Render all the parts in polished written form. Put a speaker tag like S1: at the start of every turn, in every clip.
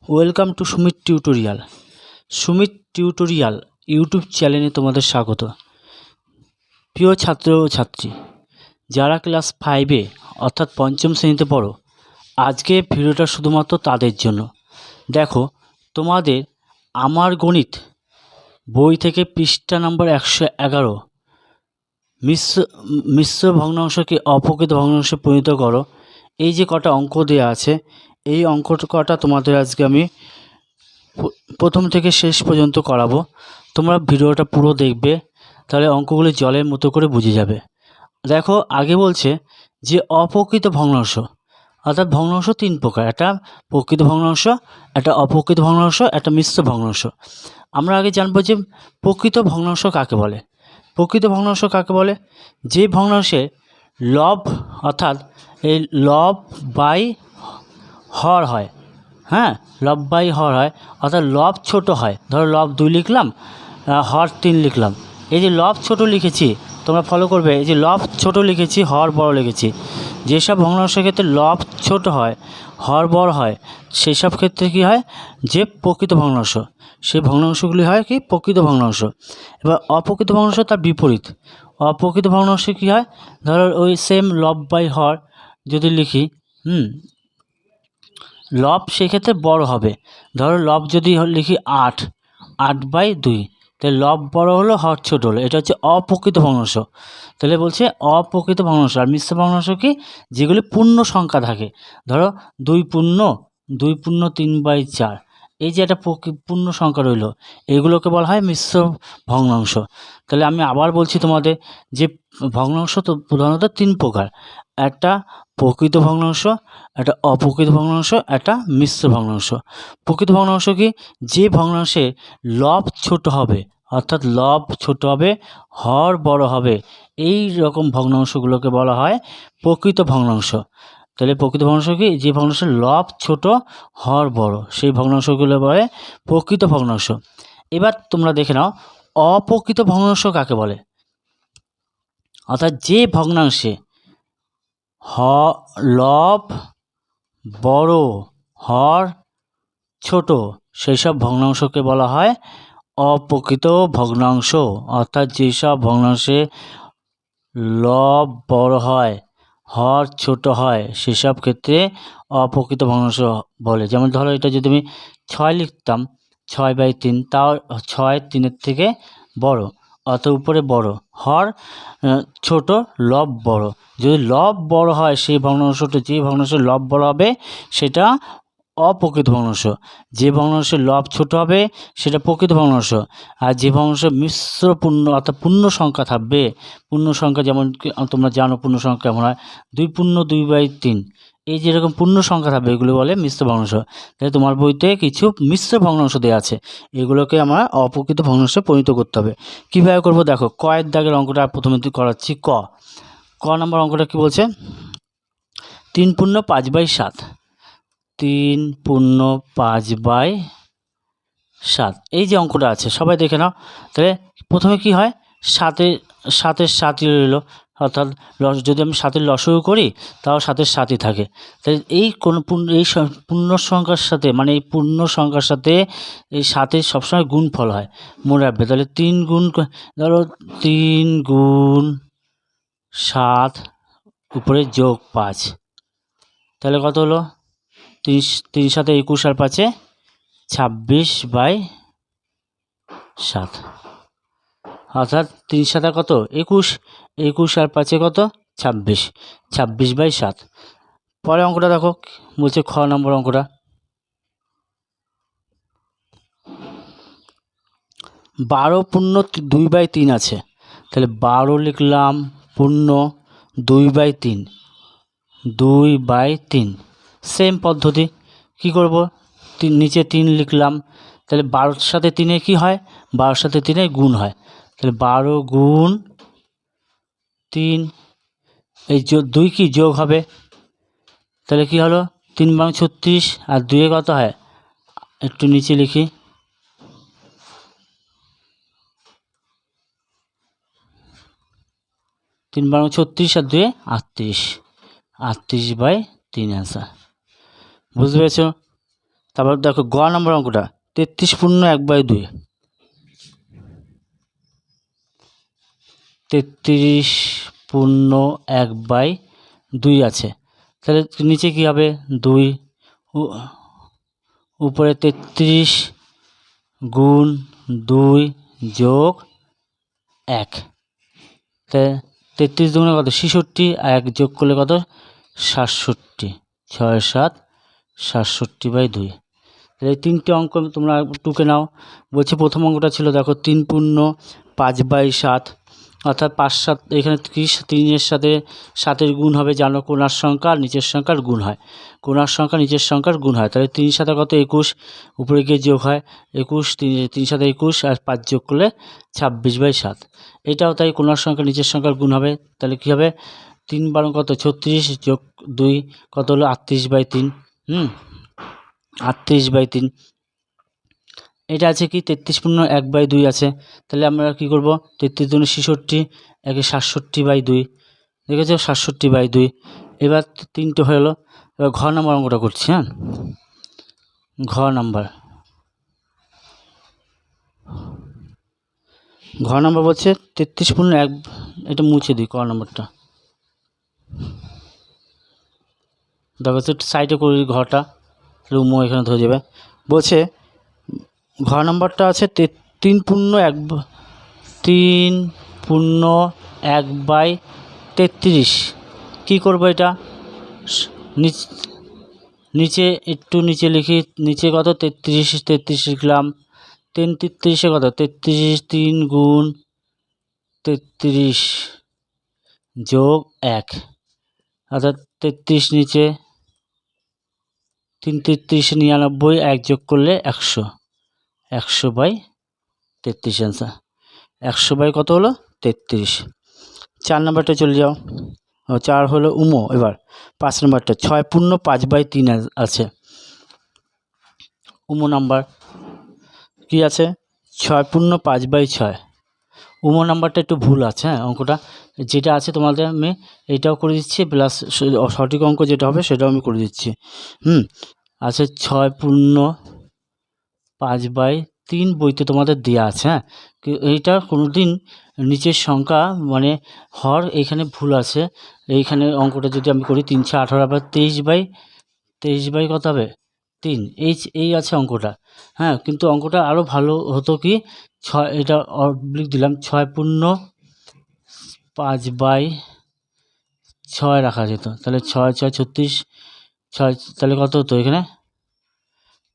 S1: Welcome to Sumit tutorial. Sumit tutorial YouTube চ্যানেলে তোমাদের স্বাগত। প্রিয় ছাত্র ও ছাত্রী, যারা ক্লাস 5-এ অর্থাৎ পঞ্চম শ্রেণীতে পড়ো, আজকে ভিডিওটা শুধুমাত্র তাদের জন্য। দেখো, তোমাদের আমার গণিত বই থেকে পৃষ্ঠা নম্বর 111 মিশ্র ভগ্নাংশকে অপ্রকৃত ভগ্নাংশে পরিণত করো, এই যে কটা অঙ্ক দেওয়া আছে, এই অঙ্ক কটা তোমাদের আজকে আমি প্রথম থেকে শেষ পর্যন্ত করাবো। তোমরা ভিডিওটা পুরো দেখবে, তাহলে অঙ্কগুলি জলের মতো করে বুঝে যাবে। দেখো, আগে বলছে যে অপ্রকৃত ভগ্নাংশ, অর্থাৎ ভগ্নাংশ 3 প্রকার: একটা প্রকৃত ভগ্নাংশ, একটা অপ্রকৃত ভগ্নাংশ, একটা মিশ্র ভগ্নাংশ। আমরা আগে জানবো যে প্রকৃত ভগ্নাংশ কাকে বলে। প্রকৃত ভগ্নাংশ কাকে বলে? যে ভগ্নাংশে লব, অর্থাৎ এই লব বাই হর হয়। হ্যাঁ, লব বাই হর হয়, অর্থাৎ লব ছোট হয়। ধরো লব 2 লিখলাম, হর 3 লিখলাম। এই যে লব ছোট লিখেছি, তোমরা ফলো করবে, এই যে লব ছোট লিখেছি, হর বড় লিখেছি। যেসব ভগ্নাংশের ক্ষেত্রে লব ছোট হয়, হর বড় হয়, সেই সব ক্ষেত্রে কী হয়? যে প্রকৃত ভগ্নাংশ, সেই ভগ্নাংশগুলি হয় কি? প্রকৃত ভগ্নাংশ। এবার অপ্রকৃত ভগ্নাংশ তার বিপরীত। অপ্রকৃত ভগ্নাংশে কী হয়? ধরো ওই সেম লব বাই হর যদি লিখি, লব সেক্ষেত্রে বড় হবে। ধরো লব যদি লিখি 8/2, তাহলে লব বড় হলো, হর ছোট হলো। এটা হচ্ছে অপ্রকৃত ভগ্নাংশ। তাহলে বলছে অপ্রকৃত ভগ্নাংশ। আর মিশ্র ভগ্নাংশ কি? যেগুলি পূর্ণ সংখ্যা থাকে। ধরো 2 পূর্ণ 3/4, এই যে একটা পূর্ণ সংখ্যা রইল, এগুলোকে বলা হয় মিশ্র ভগ্নাংশ। তাহলে আমি আবার বলছি তোমাদের যে ভগ্নাংশ তো প্রধানত 3 প্রকার: একটা প্রকৃত ভগ্নাংশ, একটা অপ্রকৃত ভগ্নাংশ, একটা মিশ্র ভগ্নাংশ। প্রকৃত ভগ্নাংশ কি? যে ভগ্নাংশে লব ছোট হবে, অর্থাৎ লব ছোট হবে, হর বড় হবে, এই রকম ভগ্নাংশগুলোকে বলা হয় প্রকৃত ভগ্নাংশ। তাহলে প্রকৃত ভগ্নাংশ কি? যে ভগ্নাংশের লব ছোট, হর বড়, সেই ভগ্নাংশগুলো বলে প্রকৃত ভগ্নাংশ। এবার তোমরা দেখে নাও অপ্রকৃত ভগ্নাংশ কাকে বলে। অর্থাৎ যে ভগ্নাংশে লব বড়, হর ছোট, সেই সব ভগ্নাংশকে বলা হয় অপ্রকৃত ভগ্নাংশ। অর্থাৎ যেসব ভগ্নাংশে লব বড় হয়, হর ছোট হয়, সেসব ক্ষেত্রে অপ্রকৃত ভগ্নাংশ বলে। যেমন ধরো, এটা যদি আমি 6 লিখতাম, 6/3, তাও 6 3-এর থেকে বড়, অত উপরে বড়, হর ছোট, লব বড়। যদি লব বড় হয়, সেই ভগ্নাংশটা, যে ভগ্নাংশের লব বড় হবে, সেটা অপ্রকৃত ভগ্নাংশ। যে ভগ্নাংশের লব ছোট হবে, সেটা প্রকৃত ভগ্নাংশ। আর যে ভগ্নাংশ মিশ্র পূর্ণ, অর্থাৎ পূর্ণ সংখ্যা থাকবে, পূর্ণ সংখ্যা যেমন তোমরা জানো পূর্ণ সংখ্যা কেমন হয়, 2 পূর্ণ 2/3, এই যেরকম পূর্ণ সংখ্যা থাকবে, এগুলো বলে মিশ্র ভগ্নাংশ। তাই তোমার বইতে কিছু মিশ্র ভগ্নাংশ দেওয়া আছে, এগুলোকে আমরা অপ্রকৃত ভগ্নাংশে পরিণত করতে হবে। কীভাবে করবো? দেখো, কয়ের দাগের অঙ্কটা প্রথমে করাচ্ছি। ক নম্বর অঙ্কটা কি বলছে? 3 পূর্ণ 5/7, 3 পূর্ণ 5/7, এই যে অঙ্কটা আছে, সবাই দেখে নাও। তাহলে প্রথমে কি হয়? 7-এর 7ই রইল, অর্থাৎ যদি আমি 7-এর লসগু করি, তাও 7-এর 7ই থাকে। তাহলে এই কোনো পূর্ণ সংখ্যার সাথে, মানে এই পূর্ণ সংখ্যার সাথে এই 7-এর সবসময় গুণফল হয়, মনে রাখবে। তাহলে 3 গুণ, ধরো 3 গুণ 7 উপরে যোগ 5, তাহলে কত হলো? 3 7 21 আর 5 26/7, অর্থাৎ 3 7 কত? 21, 21 আর 5 কত? 26, 26/7। পরে অঙ্কটা দেখো, বলছে খ নম্বর অঙ্কটা, 12 পূর্ণ 2/3 আছে। তাহলে 12 লিখলাম পূর্ণ 2/3, 2/3। সেম পদ্ধতি কি করব? নিচে 3 লিখলাম, তাহলে 12-র সাথে 3-এ কী হয়? 12-র সাথে 3-এ গুণ হয়। তাহলে 12 গুণ 3, এই 2 কি যোগ হবে, তাহলে কি হলো? 3 বাং 36, আর 2-এ কত হয়? একটু নিচে লিখি, 3 বাং 36 আর 2-এ 38, 38/3 অ্যান্সার। বুঝতে পেরেছ? তারপর দেখো গ নম্বর অঙ্কটা 33 পূর্ণ 1/2, 33 পূর্ণ 1/2 আছে, তাহলে নিচে কি হবে 2, উপরে 33 গুণ 2 যোগ 1, তাহলে 33 দুগুণে কত 66, আর 1 যোগ করলে কত 67, 6 7 67/2। তাহলে এই তিনটে অঙ্ক তোমরা টুকে নাও। বলছে প্রথম অঙ্কটা ছিল দেখো 3 পূর্ণ 5/7, অর্থাৎ 5 7 এখানে 3-এর সাথে 7-এর গুণ হবে, জানো কোণার সংখ্যা আর নিচের সংখ্যার গুণ হয়, কোণার সংখ্যা নিচের সংখ্যার গুণ হয়, তাহলে 3 7 কত 21, উপরে গিয়ে যোগ হয় 21, 3 7 21 আর 5 যোগ করলে 26/7। এটাও তাই কোণার সংখ্যা নিচের সংখ্যার গুণ হবে, তাহলে কী হবে 3 12 কত 36 যোগ 2 কত হলো 38/3, 38/3। এটা আছে কি 33 পূর্ণ 1/2 আছে, তাহলে আমরা কি করব 33 দুগুণে 66, 1 67/2, দেখেছো 67/2। এবার তিনটে হয়ে গেলো। এবার ঘ নম্বর অঙ্কটা করছি। হ্যাঁ, ঘ নম্বর বলছে 33 পূর্ণ 1, এটা মুছে দিই ক নম্বরটা, দেখো সাইডে করি ঘটা, রুমও এখানে ধরে যাবে। বলছে ঘ নম্বরটা আছে 3 পূর্ণ 1/33। কী করবো এটা নিচে একটু নিচে লিখি, নিচে কত 33 লিখলাম, 3 33 কত 33, 3 গুণ 33 যোগ 1, অর্থাৎ 33 নিচে 3 33 99, 1 যোগ করলে 100, 100/33 অ্যান্সার। 100 কত হলো 33। 4 নম্বরটা চলে যাও, 4 হলো উমো। এবার 5 নম্বরটা 6 পূর্ণ 5/3 আছে। উমো নাম্বার কি আছে 6 পূর্ণ 5/6। উমো নাম্বারটা একটু ভুল আছে, হ্যাঁ, অঙ্কটা যেটা আছে তোমাদের আমি এইটাও করে দিচ্ছি, প্লাস সঠিক অঙ্ক যেটা হবে সেটাও আমি করে দিচ্ছি। আছে 6 পূর্ণ 5/3 বইতে তোমাদের দেওয়া আছে। হ্যাঁ, এইটা কোনো দিন নিচের সংখ্যা মানে হর এইখানে ভুল আছে, এইখানে অঙ্কটা যদি আমি করি 3 6 18 আবার 23 কত হবে 3, এই আছে অঙ্কটা। হ্যাঁ, কিন্তু অঙ্কটা আরও ভালো হতো কি 6, এটা অবলিক দিলাম 6 পূর্ণ 5/6 রাখা যেত, তাহলে 6 6 36, 6 তাহলে কত হতো এখানে,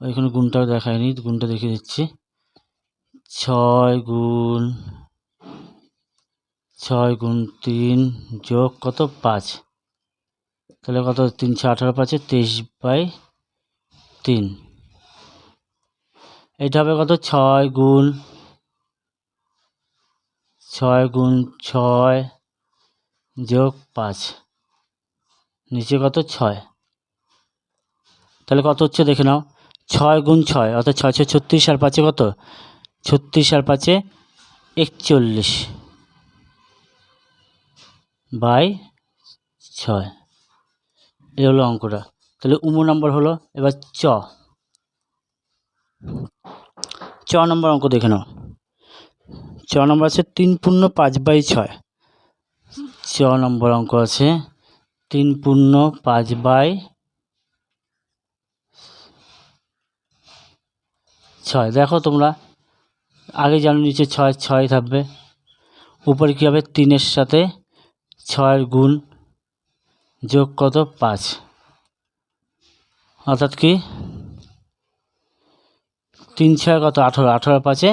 S1: ওইখানে গুণটাও দেখায়নি, গুণটা দেখিয়ে দিচ্ছি। 6 গুণ 3 যোগ কত 5, তাহলে কত 3 6 18 5 23/3। এটা হবে কত 6 গুণ 6 যোগ 5, নিচে কত 6, তাহলে কত হচ্ছে দেখে নাও 6 গুণ 6 অর্থাৎ 6 6 36 আর 5 কত 36 আর 5 41/6, এই হলো অঙ্কটা। তাহলে উমো নাম্বার হলো। এবার চ নম্বর অঙ্ক দেখে নাও। চ নম্বর আছে 3 পূর্ণ 5/6। চ নম্বর অঙ্ক আছে 3 পূর্ণ 5/6। দেখো তোমরা আগে জানো নিচে 6 6 থাকবে, উপরে কী হবে 3-এর সাথে 6-এর গুণ যোগ কত 5, অর্থাৎ কি 3 6 কত 18, 18 5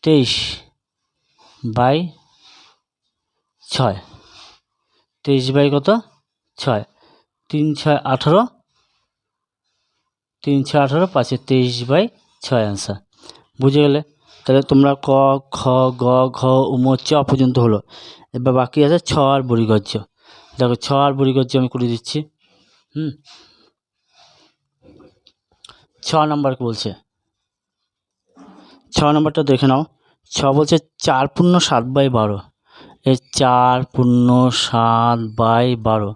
S1: 23/6, 23 কত 6, 3 6 18, 3 6 18 5 23/6 অ্যান্সার। বুঝে গেলে? তাহলে তোমরা ক খ গ ঘ উম চ পর্যন্ত হলো। এবার বাকি আছে ছ আর বর্গীয়। দেখো ছ আর বর্গীয় আমি করে দিচ্ছি। 6 নম্বরকে বলছে, 6 নম্বরটা দেখে নাও। 6 বলছে 4 পূর্ণ 7/12। এই 4 পূর্ণ 7/12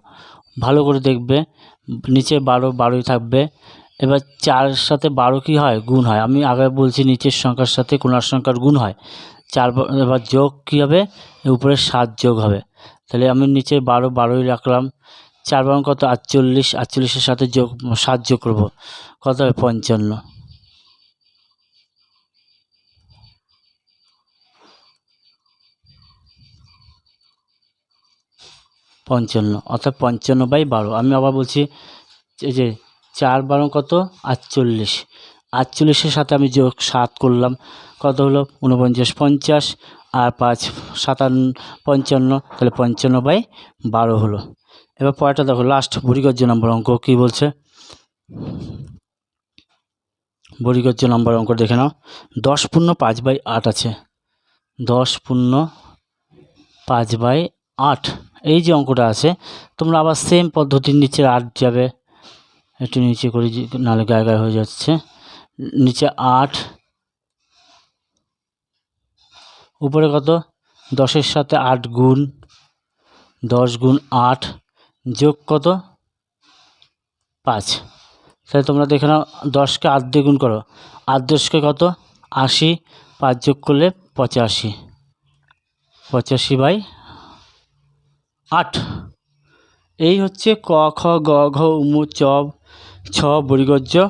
S1: ভালো করে দেখবে, নিচে 12 12ই থাকবে, এবার 4 সাথে 12 কী হয়, গুণ হয়। আমি আগে বলছি নিচের সংখ্যার সাথে কোণার সংখ্যার গুণ হয়। এবার যোগ কী হবে, উপরে 7 যোগ হবে। তাহলে আমি নিচে 12ই রাখলাম। 4 বারং কত, 48, 48-এর সাথে 7 যোগ করব, কত হবে, 55। অর্থাৎ 55/12। আমি আবার বলছি, এই যে 4 বারং কত, 48, 48-এর সাথে আমি যোগ 7 করলাম, কত হলো, 49, 50 আর 5 55, তাহলে 55/12 হলো। এবার পরেরটা দেখো, লাস্ট বর্গীয় নম্বর অঙ্ক কী বলছে। বর্গীয় নম্বর অঙ্ক দেখে নাও। 10 পূর্ণ 5/8 আছে। 10 পূর্ণ 5/8 এই যে অঙ্কটা আছে, তোমরা আবার সেম পদ্ধতির নিচে 8 যাবে। একটু নিচে করি, নাহলে গায়ে গায়ে হয়ে যাচ্ছে। নিচে 8, উপরে কত, 10-এর সাথে 8 গুণ, 10 গুণ 8 যোগ কত, 5। তাহলে তোমরা দেখে নাও, 10কে 8 দিয়ে গুণ করো, 8 10কে কত, 80, 5 যোগ করলে 85, 85/8। এই হচ্ছে ক, খ, গ, ঘ, ঙ, চ, ছ বর্গীয়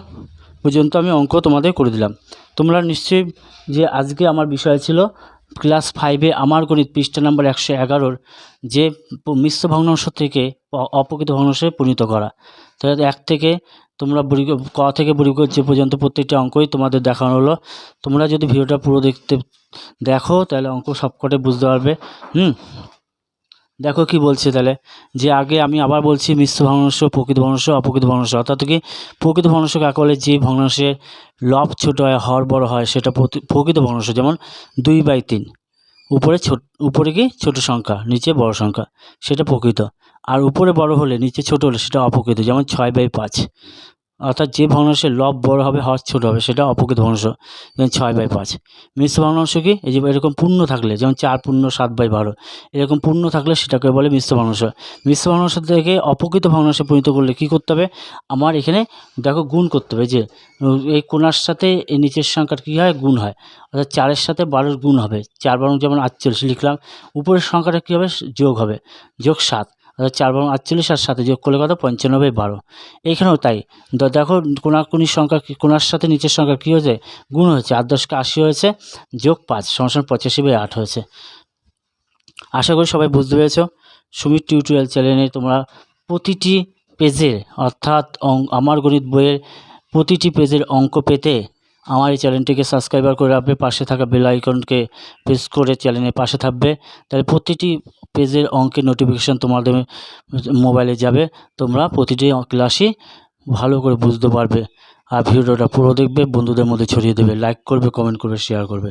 S1: পর্যন্ত আমি অঙ্ক তোমাদের করে দিলাম। তোমরা নিশ্চয়ই, যে আজকে আমার বিষয় ছিল ক্লাস 5-এ আমার গণিত পৃষ্ঠা নাম্বার 111-র যে মিশ্র ভগ্নাংশ থেকে অপ্রকৃত ভগ্নাংশে পরিণত করা। তাহলে 1 থেকে তোমরা ক থেকে বর্গীয় যে পর্যন্ত প্রত্যেকটি অঙ্কই তোমাদের দেখানো হলো। তোমরা যদি ভিডিওটা পুরো দেখো তাহলে অঙ্ক সবকটাই বুঝতে পারবে। দেখো কি বলছে, তাহলে যে আগে আমি আবার বলছি, মিশ্র ভগ্নাংশ, প্রকৃত ভগ্নাংশ, অপ্রকৃত ভগ্নাংশ। অর্থাৎ কি, প্রকৃত ভগ্নাংশ কাকে বলে, যে ভগ্নাংশের লব ছোট হয়, হর বড় হয়, সেটা প্রকৃত ভগ্নাংশ। যেমন 2/3, উপরে কি ছোট সংখ্যা, নিচে বড় সংখ্যা, সেটা প্রকৃত। আর উপরে বড় হলে নিচে ছোট হলে সেটা অপ্রকৃত। যেমন 6/5, অর্থাৎ যে ভগ্নাংশের লব বড় হবে, হর ছোট হবে, সেটা অপ্রকৃত ভগ্নাংশ। যেমন 6/5। মিশ্র ভগ্নাংশ কি, এই যে এরকম পূর্ণ থাকলে, যেমন 4 পূর্ণ 7/12, এরকম পূর্ণ থাকলে সেটাকে বলে মিশ্র ভগ্নাংশ। মিশ্র ভগ্নাংশ থেকে অপ্রকৃত ভগ্নাংশে পরিণত করলে কি করতে হবে, আমার এখানে দেখো গুণ করতে হবে। যে এই কোণার সাথে এই নিচের সংখ্যার কী হয়, গুণ হয়। অর্থাৎ 4-এর সাথে 12-এর গুণ হবে। 4 বারং যেমন 48 লিখলাম, উপরের সংখ্যাটা কী হবে, যোগ হবে, যোগ 7। অর্থাৎ 4 বারং 48 আর 7 যোগ করলে কত, 55/12। এইখানেও তাই, দেখো কোণাকুণির সংখ্যা, কোণার সাথে নিচের সংখ্যা কী হয়েছে, গুণ হয়েছে। 8 10কে 80 হয়েছে, যোগ 5 = 85/8 হয়েছে। আশা করি সবাই বুঝতে পেরেছ। সুমিত টিউটোরিয়াল চ্যানেলে তোমরা প্রতিটি পেজের, অর্থাৎ আমার গণিত বইয়ের প্রতিটি পেজের অঙ্ক পেতে আমার এই চ্যানেলটিকে সাবস্ক্রাইবার করে রাখবে, পাশে থাকা বেল আইকনকে প্রেস করে চ্যানেলের পাশে থাকবে। তাহলে প্রতিটি পেজের অঙ্কের নোটিফিকেশান তোমাদের মোবাইলে যাবে। তোমরা প্রতিটি ক্লাসই ভালো করে বুঝতে পারবে। আর ভিডিওটা পুরো দেখবে, বন্ধুদের মধ্যে ছড়িয়ে দেবে, লাইক করবে, কমেন্ট করবে, শেয়ার করবে।